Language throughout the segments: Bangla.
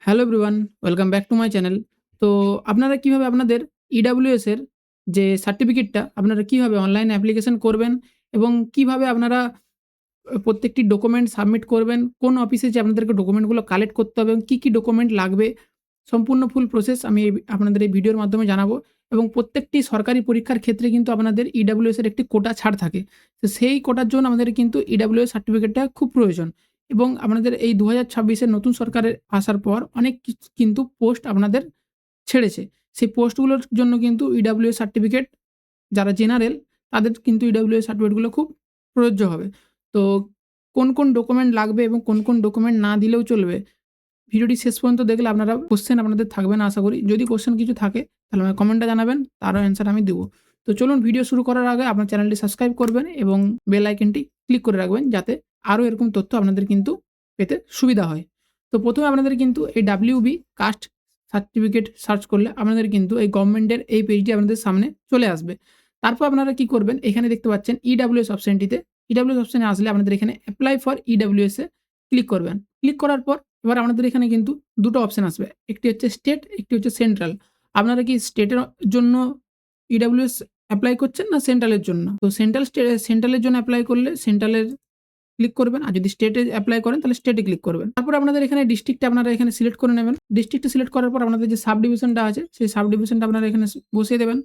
Hello everyone, welcome back to my channel. তো আপনারা কিভাবে আপনাদের ইডাব্লিউএস এর যে সার্টিফিকেটটা আপনারা কিভাবে অনলাইন অ্যাপ্লিকেশন করবেন এবং কিভাবে আপনারা প্রত্যেকটি ডকুমেন্ট সাবমিট করবেন, কোন অফিসে যেয়ে আপনাদেরকে ডকুমেন্টগুলো কালেক্ট করতে হবে এবং কী ডকুমেন্ট লাগবে, সম্পূর্ণ ফুল প্রসেস আমি আপনাদের এই ভিডিওর মাধ্যমে জানাবো এবং প্রত্যেকটি সরকারি পরীক্ষার ক্ষেত্রে কিন্তু আপনাদের ইডাব্লিউএস এর একটি কোটা ছাড় থাকে। তো সেই কোটার জন্য আমাদের কিন্তু ইডাব্লিউএস সার্টিফিকেটটা খুব প্রয়োজন এবং আপনাদের এই 2026 এর নতুন সরকারের আসার পর অনেক কিন্তু পোস্ট আপনাদের ছেড়েছে। সেই পোস্টগুলোর জন্য কিন্তু ইডাব্লিউএস সার্টিফিকেট যারা জেনারেল তাদের কিন্তু ইডাব্লিউএস সার্টিফিকেটগুলো খুব প্রযোজ্য হবে। তো কোন ডকুমেন্ট লাগবে এবং কোন ডকুমেন্ট না দিলেও চলবে, ভিডিওটি শেষ পর্যন্ত দেখলে আপনারা কোশ্চেন আপনাদের থাকবে না আশা করি। যদি কোশ্চেন কিছু থাকে তাহলে আমাকে কমেন্টে জানাবেন, তারও অ্যান্সার আমি দেবো। তো চলুন ভিডিও শুরু করার আগে আপনার চ্যানেলটি সাবস্ক্রাইব করবেন এবং বেল আইকনটি ক্লিক করে রাখবেন যাতে আরও এরকম তথ্য আপনাদের কিন্তু পেতে সুবিধা হয়। তো প্রথমে আপনাদের কিন্তু এই ডাব্লিউবি কাস্ট সার্টিফিকেট সার্চ করলে আপনাদের কিন্তু এই গভর্নমেন্টের এই পেজটি আপনাদের সামনে চলে আসবে। তারপর আপনারা কি করবেন, এখানে দেখতে পাচ্ছেন ইডাব্লিউএস অপশনটিতে, ইডাব্লিউএস অপশনে আসলে আপনাদের এখানে apply for EWS A click করবেন। ক্লিক করার পর এবার আপনাদের এখানে কিন্তু দুটো অপশন আসবে, একটি হচ্ছে স্টেট, একটি হচ্ছে সেন্ট্রাল। আপনারা কি স্টেটের জন্য ইডাব্লিউএস অ্যাপ্লাই করছেন না সেন্ট্রালের জন্য? তো সেন্ট্রালের জন্য অ্যাপ্লাই করলে সেন্ট্রালের ক্লিক করবেন, আর যদি স্টেটে অ্যাপ্লাই করেন তাহলে স্টেটে ক্লিক করবেন। তারপর আপনাদের এখানে ডিস্ট্রিক্টটা আপনারা এখানে সিলেক্ট করে নেবেন। ডিস্ট্রিক্টটা সিলেক্ট করার পর আপনাদের যে সাব ডিভিশনটা আছে সেই সাব ডিভিশনটা আপনারা এখানে বসিয়ে দেবেন।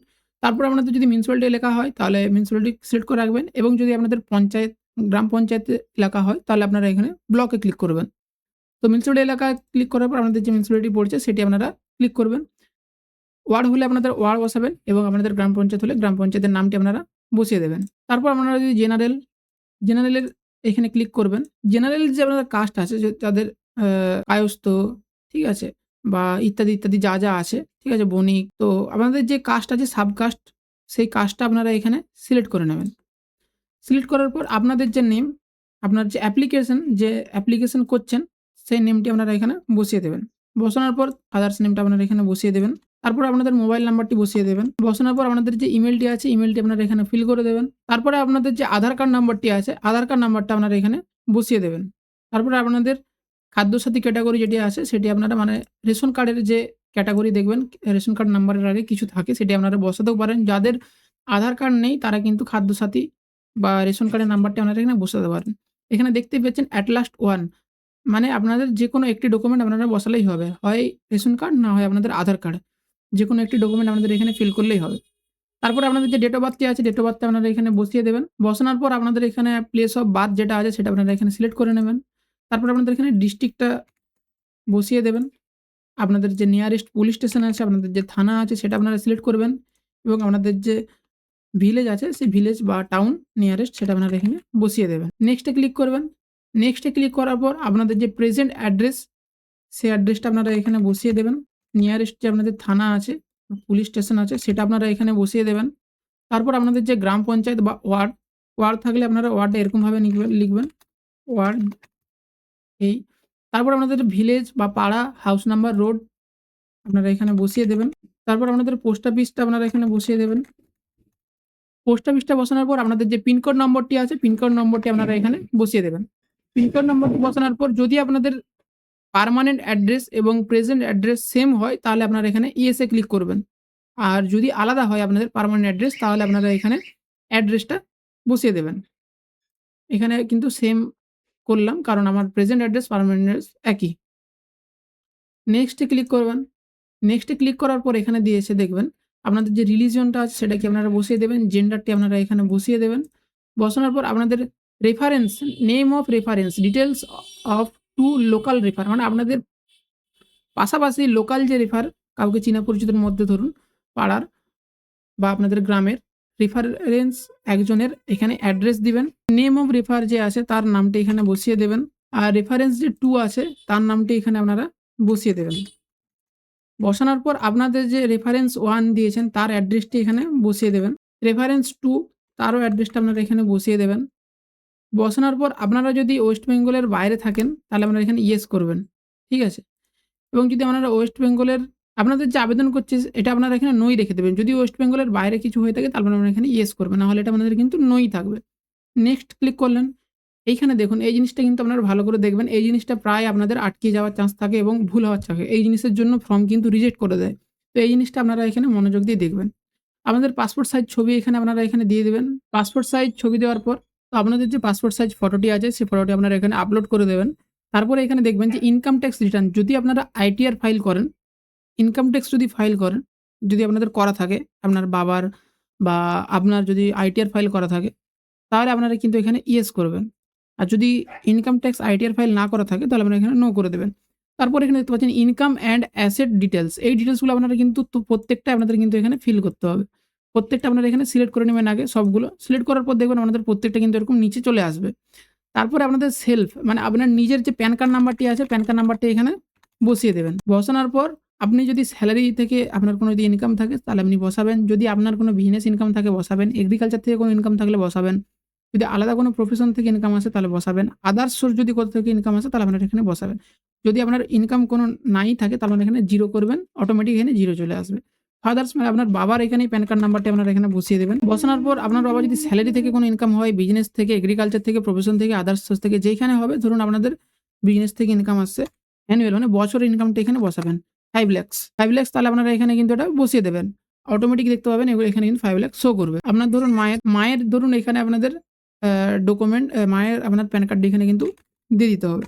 তারপর আপনাদের যদি মিউনিসিপ্যালিটি লেখা হয় তাহলে মিউনিসিপ্যালিটি সিলেক্ট করে রাখবেন এবং যদি আপনাদের পঞ্চায়েত, গ্রাম পঞ্চায়েত এলাকা হয় তাহলে আপনারা এখানে ব্লকে ক্লিক করবেন। তো মিউনিসিপ্যালিটি এলাকায় ক্লিক করার পর আপনাদের যে মিউনিসিপ্যালিটি পড়ছে সেটি আপনারা ক্লিক করবেন। ওয়ার্ড হলে আপনাদের ওয়ার্ড বসাবেন এবং আপনাদের গ্রাম পঞ্চায়েত হলে গ্রাম পঞ্চায়েতের নামটি আপনারা বসিয়ে দেবেন। তারপর আপনারা যদি জেনারেলের এখানে ক্লিক করবেন। জেনারেল যে আপনাদের কাস্ট আছে যে তাদের কায়স্থ, ঠিক আছে? বা ইত্যাদি যা আছে, ঠিক আছে? বণিক। তো আপনাদের যে কাস্ট আছে সাবকাস্ট, সেই কাস্টটা আপনারা এখানে সিলেক্ট করে নেবেন। সিলেক্ট করার পর আপনাদের যে নেম, আপনার যে অ্যাপ্লিকেশন করছেন সেই নেমটি আপনারা এখানে বসিয়ে দেবেন। বসানোর পর আদার্স নেমটা আপনারা এখানে বসিয়ে দেবেন। তারপরে আপনাদের মোবাইল নাম্বারটি বসিয়ে দেবেন। বসানোর পর আপনাদের যে ইমেলটি আছে ইমেলটি আপনারা এখানে ফিল করে দেবেন। তারপরে আপনাদের যে আধার কার্ড নাম্বারটি আছে আধার কার্ড নাম্বারটা আপনারা এখানে বসিয়ে দেবেন। তারপরে আপনাদের খাদ্যসাথী ক্যাটাগরি যেটি আছে সেটি আপনারা মানে রেশন কার্ডের যে ক্যাটাগরি দেখবেন রেশন কার্ড নাম্বারের আগে কিছু থাকে সেটি আপনারা বসাতেও পারেন। যাদের আধার কার্ড নেই তারা কিন্তু খাদ্যসাথী বা রেশন কার্ডের নাম্বারটি আপনারা এখানে বসাতে পারেন। এখানে দেখতেই পাচ্ছেন এট লাস্ট ওয়ান, মানে আপনাদের যেকোনো একটি ডকুমেন্ট আপনারা বসালেই হবে। হয় রেশন কার্ড না হয় আপনাদের আধার কার্ড। যেকোনো একটি ডকুমেন্ট আপনাদের এখানে ফিল করলেই হবে। তারপরে আপনাদের যে ডেট অফ বার্থটি আছে ডেট অফ বার্থটা আপনারা এখানে বসিয়ে দেবেন। বসানোর পর আপনাদের এখানে প্লেস অফ বার্থ যেটা আছে সেটা আপনারা এখানে সিলেক্ট করে নেবেন। তারপরে আপনাদের এখানে ডিস্ট্রিক্টটা বসিয়ে দেবেন। আপনাদের যে নিয়ারেস্ট পুলিশ স্টেশন আছে, আপনাদের যে থানা আছে সেটা আপনারা সিলেক্ট করবেন এবং আপনাদের যে ভিলেজ আছে সেই ভিলেজ বা টাউন নিয়ারেস্ট সেটা আপনারা এখানে বসিয়ে দেবেন। নেক্সটে ক্লিক করবেন। নেক্সটে ক্লিক করার পর আপনাদের যে প্রেজেন্ট অ্যাড্রেস সেই অ্যাড্রেসটা আপনারা এখানে বসিয়ে দেবেন। নিয়ারেস্ট যে আপনাদের থানা আছে, পুলিশ স্টেশন আছে সেটা আপনারা এখানে বসিয়ে দেবেন। তারপর আপনাদের যে গ্রাম পঞ্চায়েত বা ওয়ার্ড থাকলে আপনারা ওয়ার্ডটা এরকমভাবে লিখবেন ওয়ার্ড এই। তারপর আপনাদের ভিলেজ বা পাড়া, হাউস নাম্বার, রোড আপনারা এখানে বসিয়ে দেবেন। তারপর আপনাদের পোস্ট অফিসটা আপনারা এখানে বসিয়ে দেবেন। পোস্ট অফিসটা বসানোর পর আপনাদের যে পিনকোড নম্বরটি আছে পিনকোড নম্বরটি আপনারা এখানে বসিয়ে দেবেন। পিনকোড নম্বরটি বসানোর পর যদি আপনাদের পার্মানেন্ট অ্যাড্রেস এবং প্রেজেন্ট অ্যাড্রেস সেম হয় তাহলে আপনারা এখানে ইয়েসে ক্লিক করবেন। আর যদি আলাদা হয় আপনাদের পার্মানেন্ট অ্যাড্রেস তাহলে আপনারা এখানে অ্যাড্রেসটা বসিয়ে দেবেন। এখানে কিন্তু সেম করলাম কারণ আমার প্রেজেন্ট অ্যাড্রেস পার্মানেন্ট অ্যাড্রেস একই। নেক্সটে ক্লিক করবেন। নেক্সটে ক্লিক করার পর এখানে দিয়ে এসে দেখবেন আপনাদের যে রিলিজিয়নটা আছে সেটাকে আপনারা বসিয়ে দেবেন। জেন্ডারটি আপনারা এখানে বসিয়ে দেবেন। বসানোর পর আপনাদের reference, name of reference, details of two local refer, মানে আপনাদের পাশাপাশি লোকাল যে রেফার কাউকে চেনা পরিচিতের মধ্যে ধরুন পাড়ার বা আপনাদের গ্রামের রেফারেন্স একজনের এখানে অ্যাড্রেস দিবেন। নেম অফ রেফার যে আছে তার নামটি এখানে বসিয়ে দেবেন। আর রেফারেন্স যে 2 আছে তার নামটি এখানে আপনারা বসিয়ে দেবেন। বসানোর পর আপনাদের যে রেফারেন্স 1 দিয়েছেন তার অ্যাড্রেসটি এখানে বসিয়ে দেবেন। রেফারেন্স 2 তারও অ্যাড্রেসটা আপনারা এখানে বসিয়ে দেবেন। বসানোর পর আপনারা যদি ওয়েস্ট বেঙ্গলের বাইরে থাকেন তাহলে আপনারা এখানে ইয়েস করবেন। ঠিক আছে? এবং যদি আপনারা ওয়েস্ট বেঙ্গলের আপনাদের যে আবেদন করছে এটা আপনারা এখানে নোই রেখে দেবেন। যদি ওয়েস্ট বেঙ্গলের বাইরে কিছু হয়ে থাকে তাহলে আপনারা এখানে ইয়েস করবেন। না হলে এটা আপনাদের কিন্তু নোই থাকবে। নেক্সট ক্লিক করলেন। এইখানে দেখুন এই জিনিসটা কিন্তু আপনারা ভালো করে দেখবেন। এই জিনিসটা প্রায় আপনাদের আটকে যাওয়ার চান্স থাকে এবং ভুল হওয়ার থাকে। এই জিনিসের জন্য ফর্ম কিন্তু রিজেক্ট করে দেয়। তো এই জিনিসটা আপনারা এখানে মনোযোগ দিয়ে দেখবেন। আপনাদের পাসপোর্ট সাইজ ছবি এখানে আপনারা এখানে দিয়ে দিবেন। পাসপোর্ট সাইজ ছবি দেওয়ার পর তো আপনাদের যে পাসপোর্ট সাইজ ফটোটি আছে সেই ফটোটি আপনারা এখানে আপলোড করে দেবেন। তারপরে এখানে দেখবেন যে ইনকাম ট্যাক্স রিটার্ন যদি আপনারা আইটিআর ফাইল করেন, ইনকাম ট্যাক্স যদি ফাইল করেন, যদি আপনাদের করা থাকে, আপনার বাবার বা আপনার যদি আইটিআর ফাইল করা থাকে, তাহলে আপনারা কিন্তু এখানে ইয়েস করবেন। আর যদি ইনকাম ট্যাক্স আইটিআর ফাইল না করা থাকে তাহলে আপনারা এখানে নো করে দেবেন। তারপর এখানে দেখতে পাচ্ছেন ইনকাম অ্যান্ড অ্যাসেট ডিটেইলস। এই ডিটেইলসগুলো আপনারা কিন্তু প্রত্যেকটা আপনাদের কিন্তু এখানে ফিল করতে হবে। প্রত্যেকটা আপনারা এখানে সিলেক্ট করে নেবেন আগে সবগুলো। সিলেক্ট করার পর দেখবেন আপনাদের প্রত্যেকটা কিন্তু এরকম নিচে চলে আসবে। তারপরে আপনাদের সেলফ মানে আপনার নিজের যে প্যান কার্ড নাম্বারটি আছে, প্যান কার্ড নাম্বারটি এখানে বসিয়ে দেবেন। বসানোর পর আপনি যদি স্যালারি থেকে আপনার কোনো যদি ইনকাম থাকে তাহলে আপনি বসাবেন। যদি আপনার কোনো বিজনেস ইনকাম থাকে বসাবেন। এগ্রিকালচার থেকে কোনো ইনকাম থাকলে বসাবেন। যদি আলাদা কোনো প্রফেশন থেকে ইনকাম আসে তাহলে বসাবেন। আদার্স সোর্স যদি কোথা থেকে ইনকাম আসে তাহলে আপনারা এখানে বসাবেন। যদি আপনার ইনকাম কোনো নাই থাকে তাহলে আপনারা এখানে 0 করবেন। অটোমেটিক এখানে 0 চলে আসবে। ফাদার্স মানে আপনার বাবার এখানেই প্যান কার্ড নাম্বারটি আপনারা এখানে বসিয়ে দেবেন। বসানোর পর আপনার বাবা যদি স্যালারি থেকে কোনো ইনকাম হয়, বিজনেস থেকে, এগ্রিকালচার থেকে, প্রফেশন থেকে, আদার্স সোর্স থেকে যেইখানে হবে, ধরুন আপনাদের বিজনেস থেকে ইনকাম আসছে, অ্যানুয়াল মানে বছরের ইনকামটা এখানে বসাবেন 5 লাখস। 5 লাখস তাহলে আপনারা এখানে কিন্তু এটা বসিয়ে দেবেন। অটোমেটিক দেখতে পাবেন এগুলো এখানে কিন্তু 5 লাখ শো করবে। আপনার ধরুন মায়ের ধরুন এখানে আপনাদের ডকুমেন্ট মায়ের আপনার প্যান কার্ডটি এখানে কিন্তু দিয়ে দিতে হবে।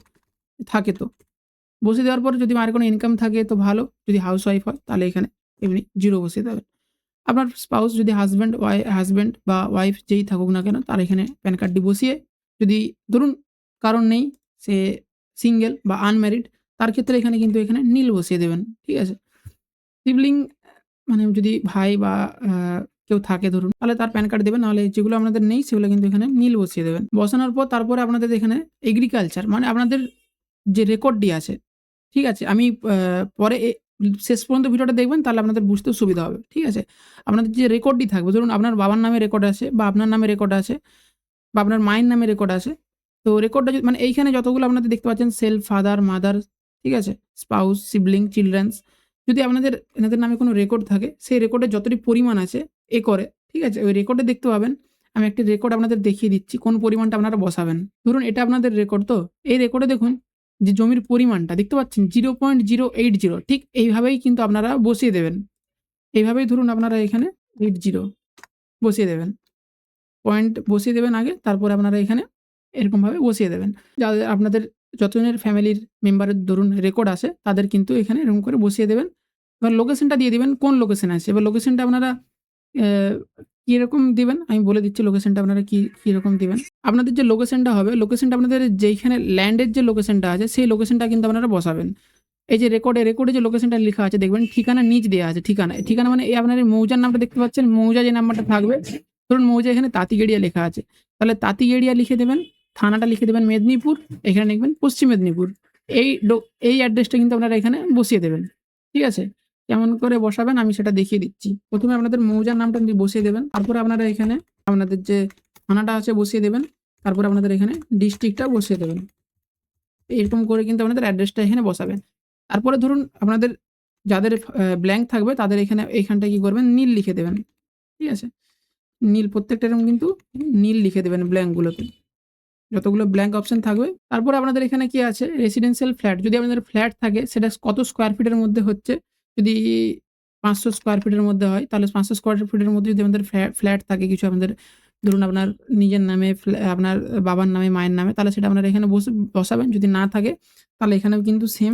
থাকে তো। বসিয়ে দেওয়ার পর যদি মায়ের কোনো ইনকাম থাকে তো ভালো। যদি হাউসওয়াইফ হয় তাহলে এখানে এমনি 0 বসিয়ে দেবেন। আপনার স্পাউস যদি হাসব্যান্ড বা ওয়াইফ যেই থাকুক না কেন তার এখানে প্যান কার্ডটি বসিয়ে, যদি ধরুন কারণ নেই, সে সিঙ্গেল বা আনম্যারিড, তার ক্ষেত্রে এখানে কিন্তু এখানে নীল বসিয়ে দেবেন। ঠিক আছে? সিবলিং মানে যদি ভাই বা কেউ থাকে ধরুন তাহলে তার প্যান কার্ড দেবেন। নাহলে যেগুলো আপনাদের নেই সেগুলো কিন্তু এখানে নীল বসিয়ে দেবেন। বসানোর পর তারপরে আপনাদের এখানে এগ্রিকালচার মানে আপনাদের যে রেকর্ডটি আছে, ঠিক আছে? আমি পরে শেষ পর্যন্ত ভিডিওটা দেখবেন তাহলে আপনাদের বুঝতেও সুবিধা হবে। ঠিক আছে? আপনাদের যে রেকর্ডটি থাকবে, ধরুন আপনার বাবার নামে রেকর্ড আছে বা আপনার নামে রেকর্ড আছে বা আপনার মায়ের নামে রেকর্ড আছে। তো রেকর্ডটা মানে এইখানে যতগুলো আপনাদের দেখতে পাচ্ছেন সেলফ, ফাদার, মাদার, ঠিক আছে? স্পাউস, সিবলিং, চিলড্রেন্স, যদি আপনাদের এনাদের নামে কোনো রেকর্ড থাকে সেই রেকর্ডের যতটি পরিমাণ আছে একরে, ঠিক আছে? ওই রেকর্ডে দেখতে পাবেন। আমি একটি রেকর্ড আপনাদের দেখিয়ে দিচ্ছি কোন পরিমাণটা আপনারা বসাবেন। ধরুন এটা আপনাদের রেকর্ড তো, এই রেকর্ডে দেখুন যে জমির পরিমাণটা দেখতে পাচ্ছেন 0.080, ঠিক এইভাবেই কিন্তু আপনারা বসিয়ে দেবেন। এইভাবেই ধরুন আপনারা এখানে 80 বসিয়ে দেবেন। পয়েন্ট বসিয়ে দেবেন আগে, তারপরে আপনারা এখানে এরকমভাবে বসিয়ে দেবেন। যাদের আপনাদের যতজনের ফ্যামিলির মেম্বারের ধরুন রেকর্ড আছে তাদের কিন্তু এখানে এরকম করে বসিয়ে দেবেন। এবার লোকেশনটা দিয়ে দিবেন কোন লোকেশনে আছে। এবার লোকেশনটা আপনারা কীরকম দিবেন আমি বলে দিচ্ছি লোকেশনটা আপনারা কীরকম দিবেন। আপনাদের যে লোকেশনটা হবে, লোকেশনটা আপনাদের যেইখানে ল্যান্ডের যে লোকেশনটা আছে সেই লোকেশনটা কিন্তু আপনারা বসাবেন। এই যে রেকর্ডে যে লোকেশনটা লেখা আছে দেখবেন ঠিকানা নিচ দেওয়া আছে। ঠিকানা মানে এই আপনার এই মৌজার নামটা দেখতে পাচ্ছেন, মৌজা যে নাম্বারটা থাকবে, ধরুন মৌজা এখানে তাঁতিগেড়িয়া লেখা আছে, তাহলে তাঁতিগেড়িয়া লিখে দেবেন। থানাটা লিখে দেবেন মেদিনীপুর, এখানে লিখবেন পশ্চিম মেদিনীপুর। এই অ্যাড্রেসটা কিন্তু আপনারা এখানে বসিয়ে দেবেন। ঠিক আছে? কেমন করে বসাবেন আমি সেটা দেখিয়ে দিচ্ছি। প্রথমে আপনাদের মৌজার নামটা বসিয়ে দেবেন। তারপরে আপনারা এখানে আপনাদের যে থানাটা আছে বসিয়ে দেবেন। তারপরে আপনাদের এখানে ডিস্ট্রিক্টটা বসিয়ে দেবেন। এরকম করে কিন্তু আপনাদের অ্যাড্রেসটা এখানে বসাবেন। তারপরে ধরুন আপনাদের যাদের ব্ল্যাঙ্ক থাকবে তাদের এইখানটায় কি করবেন নীল লিখে দেবেন। ঠিক আছে? নীল প্রত্যেকটা এরকম কিন্তু নীল লিখে দেবেন ব্ল্যাঙ্কগুলোতে। যতগুলো ব্ল্যাঙ্ক অপশন থাকবে। তারপরে আপনাদের এখানে কি আছে রেসিডেন্সিয়াল ফ্ল্যাট, যদি আপনাদের ফ্ল্যাট থাকে সেটা কত স্কোয়ার ফিটের মধ্যে হচ্ছে। যদি 500 স্কোয়ার ফিটের মধ্যে হয় তাহলে 500 স্কোয়ার ফিটের মধ্যে যদি আমাদের ফ্ল্যাট থাকে কিছু আপনাদের, ধরুন আপনার নিজের নামে, আপনার বাবার নামে, মায়ের নামে, তাহলে সেটা আপনারা এখানে বসাবেন। যদি না থাকে তাহলে এখানেও কিন্তু সেম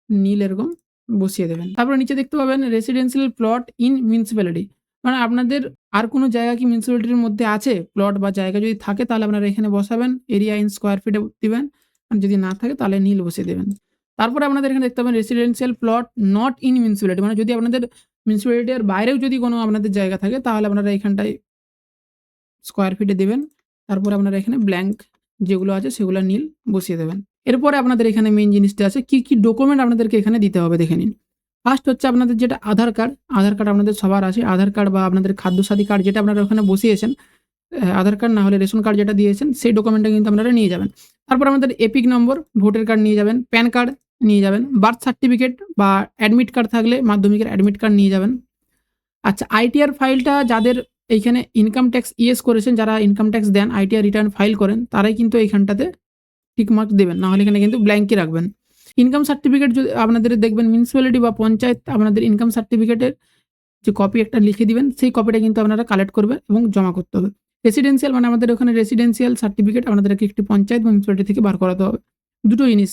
নীল এরকম বসিয়ে দেবেন। তারপরে নিচে দেখতে পাবেন রেসিডেন্সিয়াল প্লট ইন মিউনিসিপ্যালিটি, মানে আপনাদের আর কোনো জায়গা কি মিউনিসিপ্যালিটির মধ্যে আছে প্লট বা জায়গা যদি থাকে তাহলে আপনারা এখানে বসাবেন। এরিয়া ইন স্কোয়ার ফিটে দিবেন। আর যদি না থাকে তাহলে নীল বসিয়ে দেবেন। তারপরে আপনাদের এখানে দেখতে পাবেন residential plot not in municipality, মানে যদি আপনাদের মিউনিসিপ্যালিটির বাইরেও যদি কোনো আপনাদের জায়গা থাকে তাহলে আপনারা এখানটায় স্কোয়ার ফিটে দেবেন। তারপরে আপনারা এখানে ব্ল্যাঙ্ক যেগুলো আছে সেগুলো নীল বসিয়ে দেবেন। এরপরে আপনাদের এখানে মেইন জিনিসটা আছে কি ডকুমেন্ট আপনাদেরকে এখানে দিতে হবে দেখে নিন। ফার্স্ট হচ্ছে আপনাদের যেটা আধার কার্ড আপনাদের সবার আছে। আধার কার্ড বা আপনাদের খাদ্যসাথী কার্ড যেটা আপনারা ওখানে বসিয়েছেন, আধার কার্ড না হলে রেশন কার্ড যেটা দিয়েছেন সেই ডকুমেন্টটা কিন্তু আপনারা নিয়ে যাবেন। তারপর আপনাদের এপিক নম্বর, ভোটার কার্ড নিয়ে যাবেন, প্যান কার্ড নিয়ে যাবেন, বার্থ সার্টিফিকেট বা অ্যাডমিট কার্ড থাকলে মাধ্যমিকের অ্যাডমিট কার্ড নিয়ে যাবেন। আচ্ছা, আইটিআর ফাইলটা যাদের এইখানে ইনকাম ট্যাক্স ইয়েস করেছেন, যারা ইনকাম ট্যাক্স দেন, আইটিআর রিটার্ন ফাইল করেন, তারাই কিন্তু এইখানটাতে টিক মার্ক দেবেন, নাহলে এখানে কিন্তু ব্ল্যাঙ্কই রাখবেন। ইনকাম সার্টিফিকেট যদি আপনাদের দেখবেন মিউনিসিপ্যালিটি বা পঞ্চায়েত আপনাদের ইনকাম সার্টিফিকেটের যে কপি একটা লিখে দিবেন, সেই কপিটা কিন্তু আপনারা কালেক্ট করবেন এবং জমা করতে হবে। রেসিডেন্সিয়াল মানে আমাদের ওখানে রেসিডেন্সিয়াল সার্টিফিকেট আপনাদেরকে একটি পঞ্চায়েত বা মিউনিসিপ্যালিটি থেকে বার করাতে হবে। দুটো জিনিস,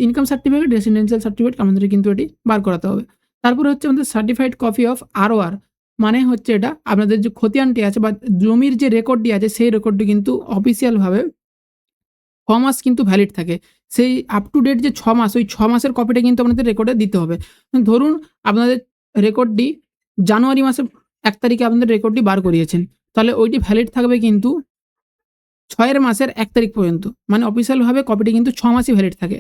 ইনকাম সার্টিফিকেট, রেসিডেন্সিয়াল সার্টিফিকেট আমাদের কিন্তু এটি বার করাতে হবে। তারপরে হচ্ছে আমাদের সার্টিফাইড কপি অফ আরওআর, মানে হচ্ছে এটা আপনাদের যে খতিয়ানটি আছে বা জমির যে রেকর্ডটি আছে, সেই রেকর্ডটি কিন্তু অফিসিয়ালভাবে 6 মাস কিন্তু ভ্যালিড থাকে। সেই আপ টু ডেট যে 6 মাস, ওই 6 মাসের কপিটা কিন্তু আপনাদের রেকর্ডে দিতে হবে। ধরুন আপনাদের রেকর্ডটি জানুয়ারি মাসের 1 তারিখে আপনাদের রেকর্ডটি বার করিয়েছেন, তাহলে ওইটি ভ্যালিড থাকবে কিন্তু 6 মাসের 1 তারিখ পর্যন্ত। মানে অফিসিয়ালভাবে কপিটি কিন্তু 6 মাসই ভ্যালিড থাকে।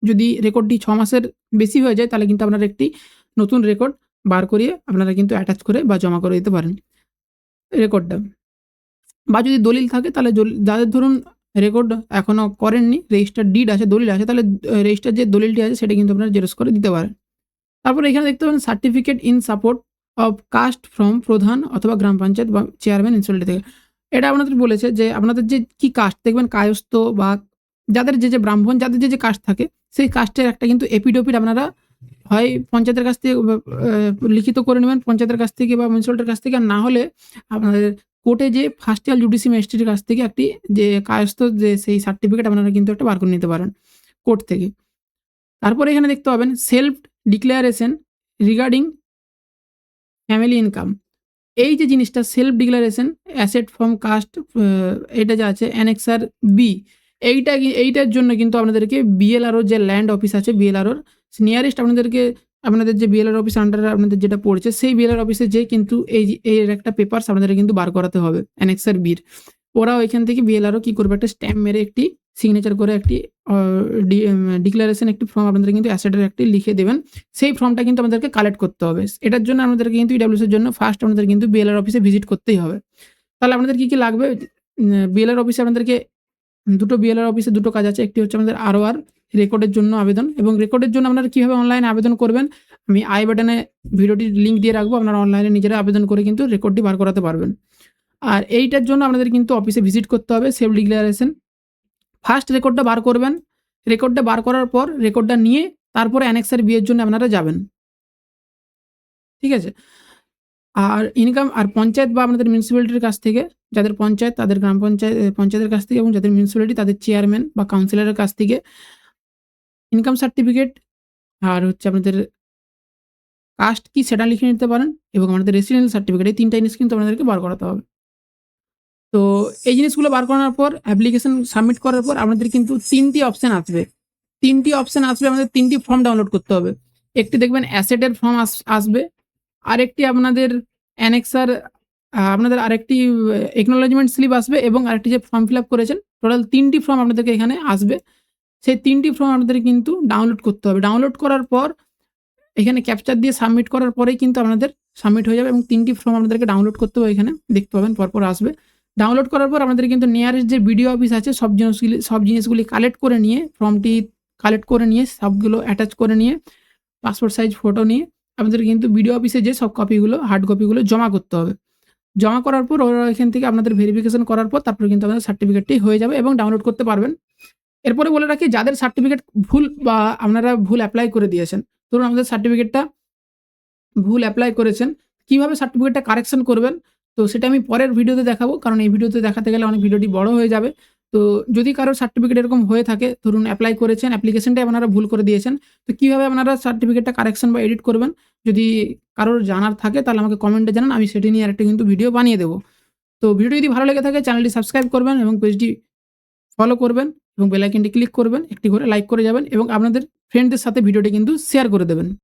যদি রেকর্ডটি 6 মাসের বেশি হয়ে যায়, তাহলে কিন্তু আপনারা একটি নতুন রেকর্ড বার করিয়ে আপনারা কিন্তু অ্যাটাচ করে বা জমা করে দিতে পারেন রেকর্ডটা। বা যদি দলিল থাকে, তাহলে যাদের ধরুন রেকর্ড এখনও করেননি, রেজিস্টার ডিড আছে, দলিল আছে, তাহলে রেজিস্টার যে দলিলটি আছে সেটা কিন্তু আপনারা জেরক্স করে দিতে পারেন। তারপরে এখানে দেখতে পাবেন certificate in support of caste from প্রধান অথবা গ্রাম পঞ্চায়েত বা চেয়ারম্যান মিউনিসিপ্যালিটি থেকে। এটা আপনাদের বলেছে যে আপনাদের যে কি কাস্ট দেখবেন, কায়স্থ বা যাদের যে ব্রাহ্মণ, যাদের যে কাস্ট থাকে, সেই কাস্টের একটা কিন্তু এপিডোপিট আপনারা হয় পঞ্চায়েতের কাছ থেকে লিখিত করে নেবেন পঞ্চায়েতের কাছ থেকে বা মিউনিসিপ্যালিটির কাছ থেকে, আর না হলে আপনাদের কোর্টে যে ফার্স্ট ইয়ার জুডিশিয়াল ম্যাজিস্ট্রেটের কাছ থেকে একটি যে কায়স্থ যে সেই সার্টিফিকেট আপনারা কিন্তু একটা বার করে নিতে পারেন কোর্ট থেকে। তারপরে এখানে দেখতে পাবেন self declaration regarding family income. এই যে জিনিসটা self declaration asset from caste, এটা যা আছে অ্যানেক্সার বি, এইটার জন্য কিন্তু আপনাদেরকে বিএলআরও যে ল্যান্ড অফিস আছে, বিএলআরওর নিয়ারেস্ট আপনাদের যে বিএলআর অফিস আন্ডারে আপনাদের যেটা পড়েছে, সেই বিএলআর অফিসে যেয়ে কিন্তু এর একটা পেপারস আপনাদের কিন্তু বার করাতে হবে অ্যানেক্সার বির। ওরাও এখান থেকে বিএলআরও কী করবে, একটা স্ট্যাম্প মেরে একটি সিগনেচার করে একটি ডিক্লারেশন একটি ফর্ম আপনাদের কিন্তু অ্যাসেটের একটি লিখে দেবেন। সেই ফর্মটা কিন্তু আমাদেরকে কালেক্ট করতে হবে। এটার জন্য আমাদেরকে কিন্তু ইডাব্লিউএস এর জন্য ফার্স্ট আপনাদের কিন্তু বিএলআর অফিসে ভিজিট করতেই হবে। তাহলে আপনাদের কী লাগবে, বিএলআর অফিসে আপনাদেরকে দুটো বিএলআর অফিসে দুটো কাজ আছে। একটি হচ্ছে আমাদের আরওআর রেকর্ডের জন্য আবেদন, এবং রেকর্ডের জন্য আপনারা কীভাবে অনলাইনে আবেদন করবেন আমি আই বাটনে ভিডিওটির লিঙ্ক দিয়ে রাখবো, আপনারা অনলাইনে নিজেরা আবেদন করে কিন্তু রেকর্ডটি বার করাতে পারবেন। আর এইটার জন্য আপনাদের কিন্তু অফিসে ভিজিট করতে হবে, সেলফ ডিক্লারেশন। ফার্স্ট রেকর্ডটা বার করবেন, রেকর্ডটা বার করার পর রেকর্ডটা নিয়ে তারপরে অ্যানেক্সার বি এর জন্য আপনারা যাবেন। ঠিক আছে? আর ইনকাম আর পঞ্চায়েত বা আপনাদের মিউনিসিপ্যালিটির কাছ থেকে, যাদের পঞ্চায়েত তাদের গ্রাম পঞ্চায়েতের কাছ থেকে, এবং যাদের মিউনিসিপ্যালিটি তাদের চেয়ারম্যান বা কাউন্সিলরের কাছ থেকে ইনকাম সার্টিফিকেট আর হচ্ছে আপনাদের কাস্ট কি সেটা লিখে নিতে পারেন, এবং আমাদের রেসিডেন্সিয়াল সার্টিফিকেট, এই 3টা জিনিস কিন্তু আপনাদেরকে বার করাতে হবে। তো এই জিনিসগুলো বার করানোর পর অ্যাপ্লিকেশন সাবমিট করার পর আপনাদের কিন্তু 3টি অপশন আসবে। 3টি অপশন আসবে, আমাদের 3টি ফর্ম ডাউনলোড করতে হবে। একটি দেখবেন অ্যাসেটের ফর্ম আসবে, আরেকটি আপনাদের অ্যানেক্সার, আপনাদের আরেকটি একনলেজমেন্ট স্লিপ আসবে, এবং আরেকটি যে ফর্ম ফিল আপ করেছেন। টোটাল 3টি ফর্ম আপনাদেরকে এখানে আসবে। সেই 3টি ফর্ম আপনাদের কিন্তু ডাউনলোড করতে হবে। ডাউনলোড করার পর এখানে ক্যাপচার দিয়ে সাবমিট করার পরেই কিন্তু আপনাদের সাবমিট হয়ে যাবে, এবং 3টি ফর্ম আপনাদেরকে ডাউনলোড করতে হবে। এখানে দেখতে পাবেন পরপর আসবে। ডাউনলোড করার পর আপনাদের কিন্তু নিয়ারেস্ট যে বিডিও অফিস আছে, সব জিনিসগুলি কালেক্ট করে নিয়ে, ফর্মটি কালেক্ট করে নিয়ে, সবগুলো অ্যাটাচ করে নিয়ে, পাসপোর্ট সাইজ ফটো নিয়ে আপনাদের কিন্তু বিডিও অফিসে যে সব কপিগুলো, হার্ড কপিগুলো জমা করতে হবে। জমা করার পর ওরা এখান থেকে আপনাদের ভেরিফিকেশন করার পর তারপরে কিন্তু আপনাদের সার্টিফিকেটটি হয়ে যাবে এবং ডাউনলোড করতে পারবেন। এরপরে বলে রাখি, যাদের সার্টিফিকেট ভুল বা আপনারা ভুল অ্যাপ্লাই করে দিয়েছেন, ধরুন আমাদের সার্টিফিকেটটা ভুল অ্যাপ্লাই করেছেন, কিভাবে সার্টিফিকেটটা কারেকশন করবেন, তো সেটা আমি পরের ভিডিওতে দেখাবো, কারণ এই ভিডিওতে দেখাতে গেলে অনেক ভিডিওটি বড় হয়ে যাবে। তো যদি কারোর সার্টিফিকেট এরকম হয়ে থাকে, ধরুন অ্যাপ্লাই করেছেন, অ্যাপ্লিকেশনটাই আপনারা ভুল করে দিয়েছেন, তো কীভাবে আপনারা সার্টিফিকেটটা কারেকশন বা এডিট করবেন, যদি কারোর জানার থাকে তাহলে আমাকে কমেন্টে জানান, আমি সেটি নিয়ে আরেকটা কিন্তু ভিডিও বানিয়ে দেবো। তো ভিডিওটি যদি ভালো লেগে থাকে চ্যানেলটি সাবস্ক্রাইব করবেন এবং পেজটি ফলো করবেন, এবং বেল আইকনটি ক্লিক করবেন, একটি করে লাইক করে যাবেন, এবং আপনাদের ফ্রেন্ডদের সাথে ভিডিওটি কিন্তু শেয়ার করে দেবেন।